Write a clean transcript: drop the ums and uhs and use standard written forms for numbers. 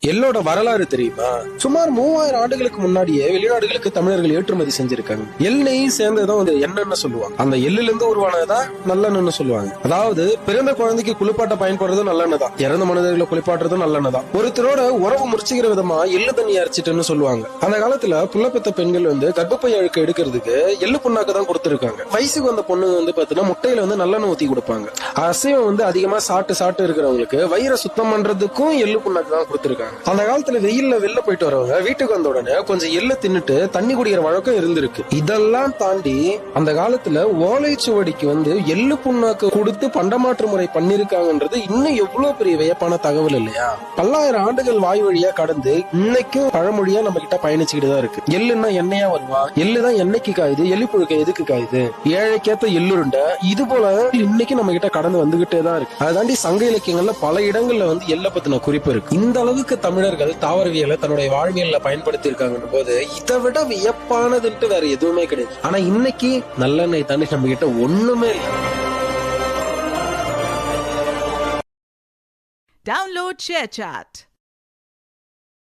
எள்ளோட வரலாறு தெரியுமா? சுமார் 3000 ஆண்டுகளுக்கு முன்னாடியே வெளிநாடுகளுக்கு தமிழர்கள் ஏற்றுமதி செஞ்சிருக்காங்க. எண்ணெயும் சேர்ந்ததான் வந்து எண்ணெய்னு சொல்லுவாங்க. அந்த எள்ளுல இருந்து உருவானதான் நல்லெண்ணு சொல்லுவாங்க. அதாவது பிறந்த குழந்தைக்கு குளிப்பாட்ட பயன்படுறதும் நல்லெண்ணெய் தான், இறந்த மனிதர்களை குளிப்பாட்டுறதும் நல்லெண்ணெய் தான். ஒருத்தரோட உறவு முறிச்சுக்கிற விதமா எள்ளு தண்ணி அரைச்சிட்டுன்னு சொல்லுவாங்க. அந்த காலத்துல புள்ளப்பெத்த பெண்கள் வந்து கர்ப்பப்பை அழுக்க எடுக்கிறதுக்கு எள்ளு புண்ணாக்கு தான் கொடுத்திருக்காங்க. வயசுக்கு வந்த பொண்ணுங்க வந்து பாத்தீங்கன்னா முட்டையில வந்து நல்லெண்ணெய் ஊத்தி கொடுப்பாங்க. அசைவம் வந்து அதிகமா சாப்பிட்டு இருக்கிறவங்களுக்கு வயிறை சுத்தம் பண்றதுக்கும் எள்ளு புண்ணாக்கு தான் கொடுத்திருக்காங்க. அந்த காலத்துல வெயில்ல வெளில போயிட்டு வரவங்க வீட்டுக்கு வந்த உடனே கொஞ்சம் எள்ளு தின்னுட்டு தண்ணி குடிக்கிற வழக்கம் இருந்திருக்கு. இதெல்லாம் தாண்டி அந்த காலத்துல ஓலைச்சுவடிக்கு வந்து எள்ளு புண்ணாக்கு கொடுத்து பண்டமாற்று முறை பண்ணிருக்காங்கன்றது இன்னும் எவ்வளவு பெரிய வியப்பான தகவல் இல்லையா? பல்லாயிரம் ஆண்டுகள் வாய் வழியா கடந்து இன்னைக்கும் பழமொழியா நம்ம கிட்ட பயணிச்சுக்கிட்டு தான் இருக்கு. எள்ளுன்னா எண்ணெயா வருவா, எள்ளுதான் எண்ணெய்க்கு காயுது, எள்ளு புழுக்க எதுக்கு காயுது, ஏழைக்கேத்த எள்ளுருண்டை, இது போல இன்னைக்கு நம்ம கிட்ட கடந்து வந்துகிட்டே தான் இருக்கு. அதை தாண்டி சங்க இலக்கியங்கள்ல பல இடங்கள்ல வந்து எள்ள பத்தின குறிப்பு இருக்கு. இந்த அளவுக்கு தமிழர்கள் தாவரவியலை தன்னுடைய வாழ்வியல்ல பயன்படுத்தி இருக்காங்க போது இதை விட வியப்பானதுன்ட்டு வேற எதுவுமே கிடையாது. ஆனா இன்னைக்கு நல்லெண்ணெய் தாண்டி நம்ம கிட்ட ஒண்ணுமே இல்லை. Download ShareChat.